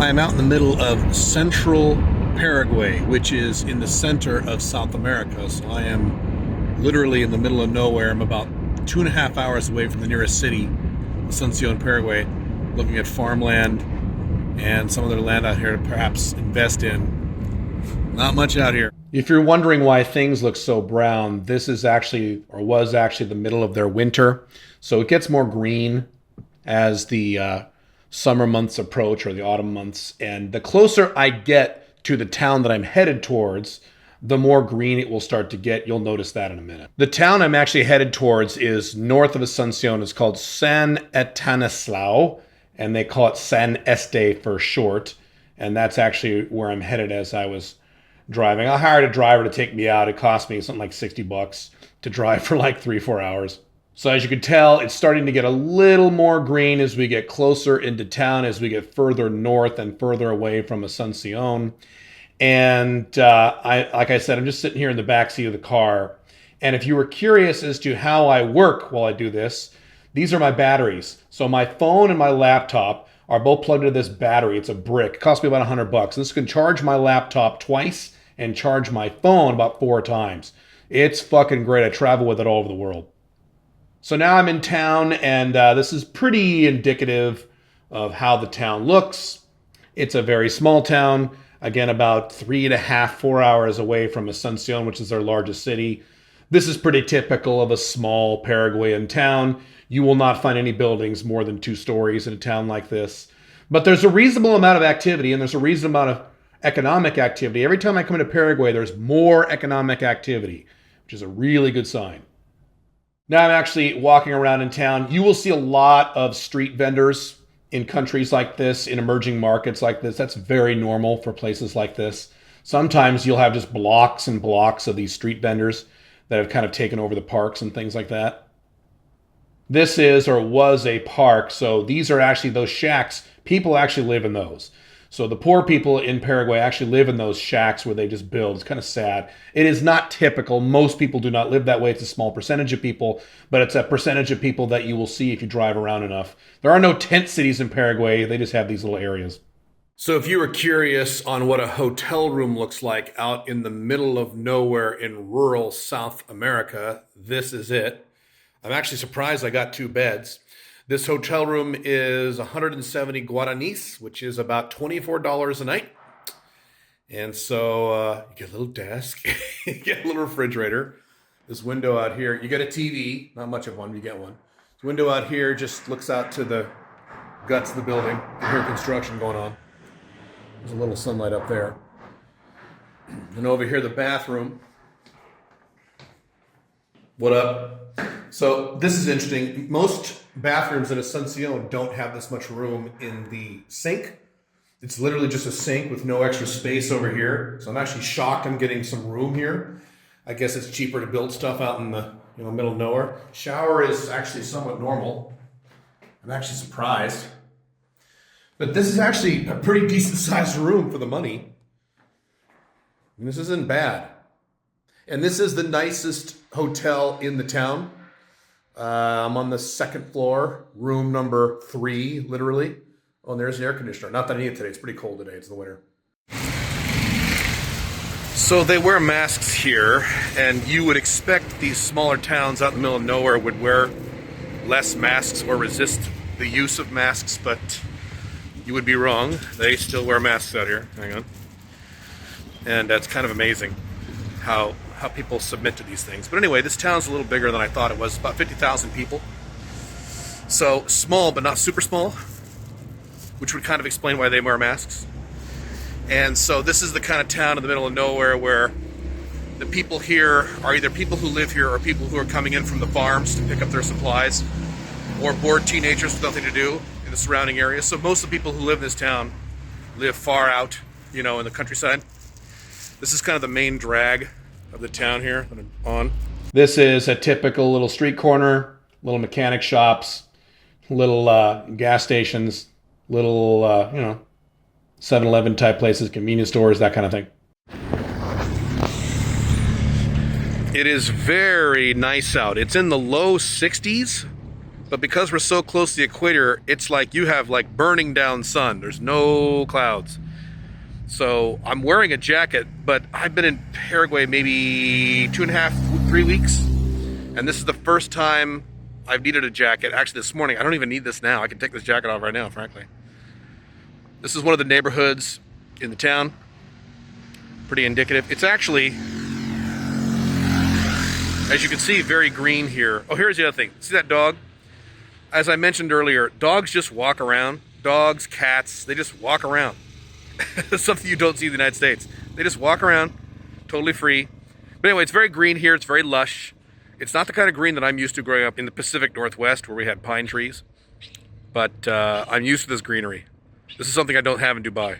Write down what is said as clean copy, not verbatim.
I'm out in the middle of central Paraguay, which is in the center of South America. So I am literally in the middle of nowhere. I'm about 2.5 hours away from the nearest city, Asuncion, Paraguay, looking at farmland and some other land out here to perhaps invest in. Not much out here. If you're wondering why things look so brown, this is actually, or was actually, the middle of their winter. So it gets more green as the summer months approach, or the autumn months. And the closer I get to the town that I'm headed towards, the more green it will start to get. You'll notice that in a minute. The town I'm actually headed towards is north of Asuncion. It's called San Estanislao, and they call it San Este for short. And that's actually where I'm headed as I was driving. I hired a driver to take me out. It cost me something like $60 to drive for like 3-4 hours. So as you can tell, it's starting to get a little more green as we get closer into town, as we get further north and further away from Asuncion. And like I said, I'm just sitting here in the back seat of the car. And if you were curious as to how I work while I do this, these are my batteries. So my phone and my laptop are both plugged into this battery. It's a brick. It cost me about $100. This can charge my laptop twice and charge my phone about 4 times. It's fucking great. I travel with it all over the world. So now I'm in town, and this is pretty indicative of how the town looks. It's a very small town. Again, about 3.5-4 hours away from Asuncion, which is their largest city. This is pretty typical of a small Paraguayan town. You will not find any buildings more than 2 stories in a town like this. But there's a reasonable amount of activity, and there's a reasonable amount of economic activity. Every time I come into Paraguay, there's more economic activity, which is a really good sign. Now I'm actually walking around in town. You will see a lot of street vendors in countries like this, in emerging markets like this. That's very normal for places like this. Sometimes you'll have just blocks and blocks of these street vendors that have kind of taken over the parks and things like that. This is, or was, a park. So these are actually those shacks. People actually live in those. So the poor people in Paraguay actually live in those shacks where they just build. It's kind of sad. It is not typical. Most people do not live that way. It's a small percentage of people, but it's a percentage of people that you will see if you drive around enough. There are no tent cities in Paraguay. They just have these little areas. So if you were curious on what a hotel room looks like out in the middle of nowhere in rural South America, this is it. I'm actually surprised I got 2 beds. This hotel room is 170 guaranis, which is about $24 a night. And so you get a little desk, you get a little refrigerator, this window out here. You get a TV, not much of one, you get one. This window out here just looks out to the guts of the building. You hear construction going on. There's a little sunlight up there. And over here, the bathroom. What up? So this is interesting. Most bathrooms in Asuncion don't have this much room in the sink. It's literally just a sink with no extra space over here. So I'm actually shocked I'm getting some room here. I guess it's cheaper to build stuff out in the middle of nowhere. Shower is actually somewhat normal. I'm actually surprised. But this is actually a pretty decent sized room for the money. And this isn't bad. And this is the nicest hotel in the town. I'm on the 2nd floor, room number 3, literally. Oh, and there's an air conditioner. Not that I need it today. It's pretty cold today. It's the winter. So they wear masks here, and you would expect these smaller towns out in the middle of nowhere would wear less masks or resist the use of masks, but you would be wrong. They still wear masks out here. Hang on. And that's kind of amazing how people submit to these things. But anyway, this town's a little bigger than I thought it was. About 50,000 people. So small, but not super small, which would kind of explain why they wear masks. And so this is the kind of town in the middle of nowhere where the people here are either people who live here or people who are coming in from the farms to pick up their supplies, or bored teenagers with nothing to do in the surrounding area. So most of the people who live in this town live far out, in the countryside. This is kind of the main drag of the town here that I'm on. This is a typical little street corner, little mechanic shops, little gas stations, little, 7-Eleven type places, convenience stores, that kind of thing. It is very nice out. It's in the low 60s. But because we're so close to the equator, it's like you have like burning down sun. There's no clouds. So I'm wearing a jacket, but I've been in Paraguay maybe 2.5, 3 weeks. And this is the first time I've needed a jacket. Actually, this morning, I don't even need this now. I can take this jacket off right now, frankly. This is one of the neighborhoods in the town. Pretty indicative. It's actually, as you can see, very green here. Oh, here's the other thing. See that dog? As I mentioned earlier, dogs just walk around. Dogs, cats, they just walk around. Something you don't see in the United States. They just walk around, totally free. But anyway, it's very green here. It's very lush. It's not the kind of green that I'm used to growing up in the Pacific Northwest where we had pine trees. But I'm used to this greenery. This is something I don't have in Dubai.